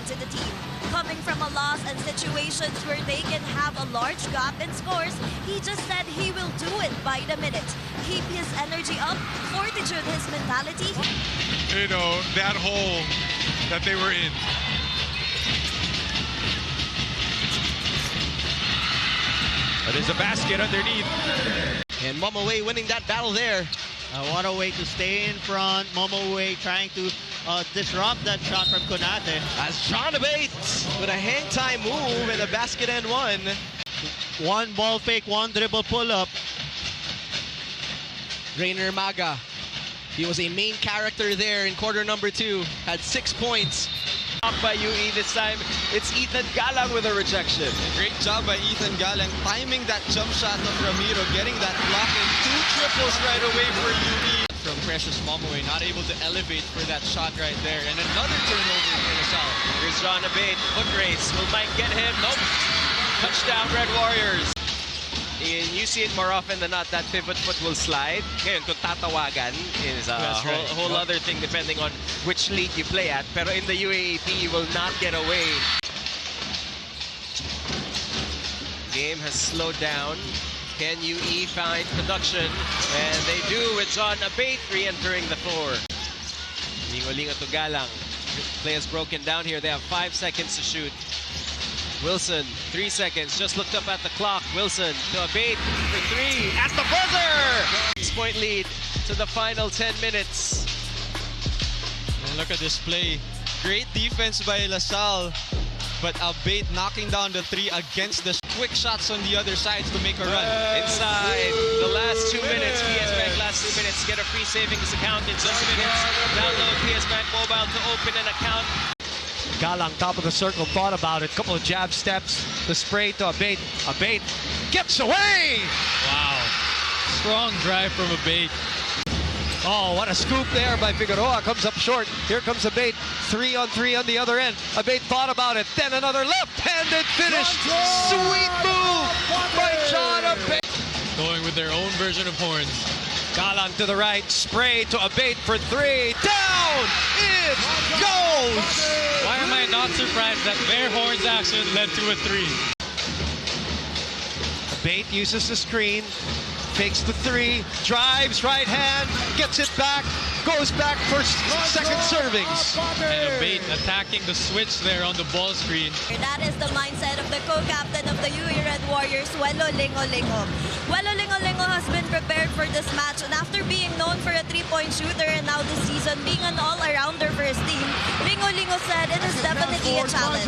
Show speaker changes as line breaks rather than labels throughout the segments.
to the team. Coming from a loss and situations where they can have a large gap in scores, he just said he will do it by the minute. Keep his energy up, fortitude his mentality.
You know, that hole that they were in. But there's a basket underneath.
And Momoe winning that battle there.
What a way to stay in front. Momoe trying to disrupt that shot from Konate.
As John Abate with a hang time move and a basket and one.
One ball fake, one dribble pull-up.
Rainer Maga. He was a main character there in quarter number 2. Had 6 points.
By UE this time, it's Ethan Galang with a rejection.
Great job by Ethan Galang timing that jump shot of Ramiro, getting that block and 2 triples right away for UE. From Precious Momoe, not able to elevate for that shot right there. And another turnover for LaSalle.
Here's John Abate, foot race. Will Mike get him? Nope. Touchdown Red Warriors. And you see it more often than not, that pivot foot will slide. Ngayon, kung tatawagan is a whole other thing depending on which league you play at. Pero in the UAAP, you will not get away. Game has slowed down. Can UE find production? And they do with John Abate re-entering the floor. Lingo-lingo to Galang. Play is broken down here. They have 5 seconds to shoot. Wilson, 3 seconds, just looked up at the clock. Wilson to Abate for 3 at the buzzer! 6-point lead to the final 10 minutes.
And look at this play. Great defense by LaSalle, but Abate knocking down the 3 against the quick shots on the other side to make a run.
Inside the last 2 minutes, PS Bank last 2 minutes. Get a free savings account in just minutes. Download PS Bank Mobile to open an account.
Galang, top of the circle, thought about it. Couple of jab steps. The spray to Abate. Abate gets away!
Wow. Strong drive from Abate.
Oh, what a scoop there by Figueroa. Comes up short. Here comes Abate. 3 on 3 on the other end. Abate thought about it. Then another left-handed finish. Sweet move by John Abate.
Going with their own version of horns.
Galang to the right. Spray to Abate for 3. Down! It goes!
Why am I not surprised that their horns action led to a 3?
Abate uses the screen, fakes the 3, drives right hand, gets it back, goes back for second servings.
And Abate attacking the switch there on the ball screen.
That is the mindset of the co-captain of the UE Red Warriors, Welo Lingo-Lingo. Welo Lingo-Lingo has been prepared for this match, and after being known for a 3-point shooter and now this season being an all-arounder for his team, Lingo-Lingo said it is definitely a challenge.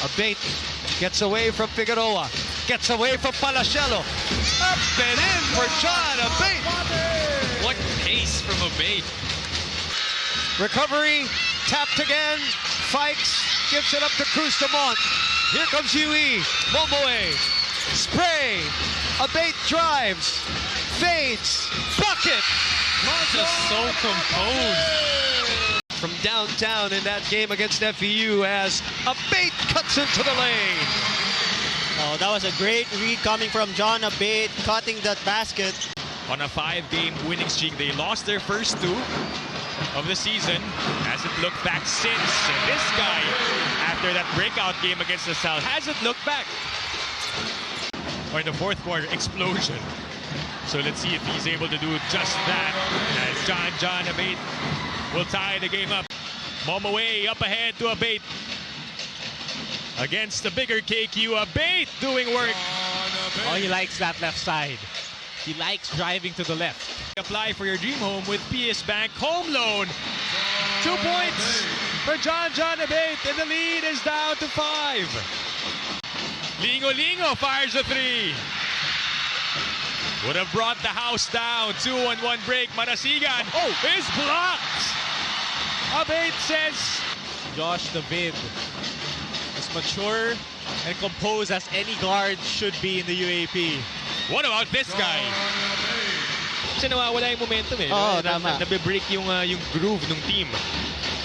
Abate gets away from Figueroa, gets away from Palacielo, up and in for John Abate.
What pace from Abate.
Recovery, tapped again, Fikes gives it up to Cruz-Tamont. Here comes UE, Momoe, spray, Abate drives, fades, bucket!
Just so composed.
From downtown in that game against FEU as Abate cuts into the lane.
Oh, that was a great read coming from John Abate, cutting that basket.
On a 5-game winning streak, they lost their first 2 of the season. Hasn't looked back since. And this guy, after that breakout game against the South, hasn't looked back. Or in the fourth quarter, explosion. So let's see if he's able to do just that. As John Abate will tie the game up. Momoe up ahead to Abate. Against the bigger KQ, Abate doing work.
Oh, he likes that left side. He likes driving to the left.
Apply for your dream home with PS Bank Home Loan. 2 points for John Abate, and the lead is down to 5. Lingo fires a 3. Would have brought the house down. 2-on-1 break. Marasigan is blocked. Abate says,
Josh David, as mature and composed as any guard should be in the UAP.
what about this guy?
Kasi nawawala yung momentum eh.
Oo, tama.
Nabe-break yung groove ng team.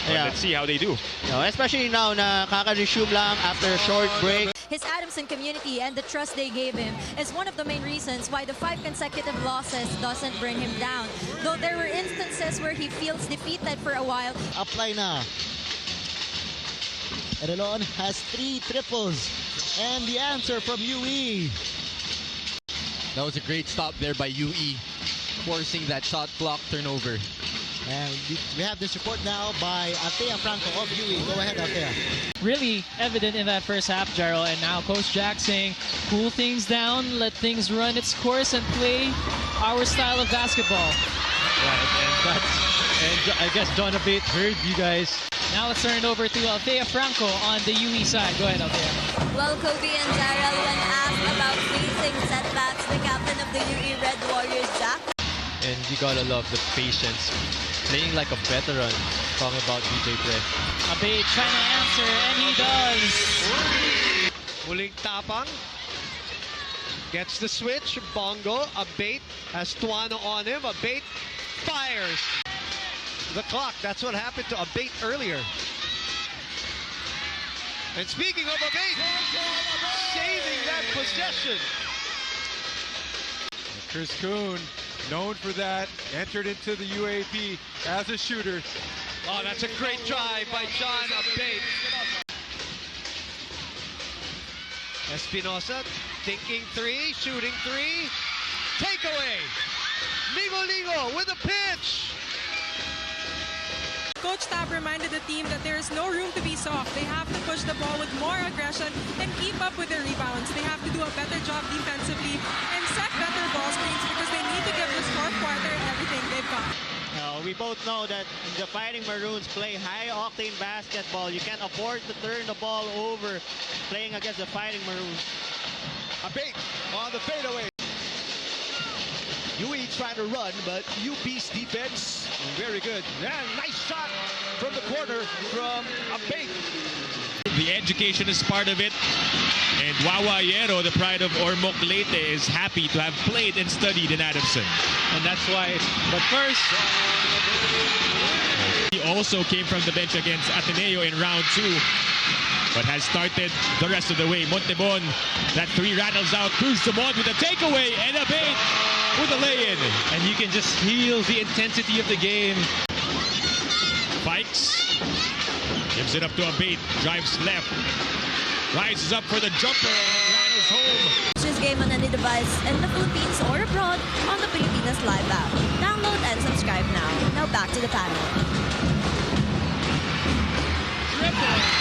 Yeah.
Let's see how they do.
Especially now na kaka-resume lang after a short break.
His Adamson community and the trust they gave him is one of the main reasons why the 5 consecutive losses doesn't bring him down. Though there were instances where he feels defeated for a while.
Apply na. Erelon has 3 triples. And the answer from UE.
That was a great stop there by UE, forcing that shot clock turnover.
And we have this report now by Althea Franco of UE. Go ahead, Althea.
Really evident in that first half, Jarrell. And now Coach Jack saying, cool things down, let things run its course, and play our style of basketball.
Right, and I guess John Abate heard you guys.
Now let's turn it over to Althea Franco on the UE side. Go ahead, Althea.
Well, Kobe and Jarrell, when asked about facing setbacks, the captain of the UE Red Warriors, Jack.
And you gotta love the patience. Playing like a veteran. Talking about DJ Pre.
Abate trying to answer, and he does.
Muling tapang. Gets the switch. Bongo. Abate has Tuano on him. Abate fires. The clock. That's what happened to Abate earlier. And speaking of Abate, saving that possession.
Chris Kuhn, known for that, entered into the UAP as a shooter.
Oh, that's a great drive by John Abate. Espinosa thinking 3, shooting 3. Takeaway. Ligo with a pitch.
Coach Tab reminded the team that there is no room to be soft. They have to push the ball with more aggression and keep up with their rebounds. They have to do a better job defensively and set better ball screens because they need to give this fourth quarter everything they've got.
We both know that the Fighting Maroons play high-octane basketball. You can't afford to turn the ball over playing against the Fighting Maroons.
Abate on the fadeaway. UE trying to run, but UP's defense very good. Yeah, nice shot from the corner from Abate.
The education is part of it. And Wawa Yero, the pride of Ormoc Leyte, is happy to have played and studied in Adamson.
And that's why, but first,
he also came from the bench against Ateneo in round 2, but has started the rest of the way. Montebon, that 3 rattles out. Cruz Dumont with a takeaway, and Abate with a lay-in.
and you can just feel the intensity of the game.
Fikes gives it up to Abate, drives left, rises up for the jumper, and rattles home.
Watch this game on any device in the Philippines or abroad on the Pilipinas Live app. Download and subscribe now. Now back to the panel.
Triple.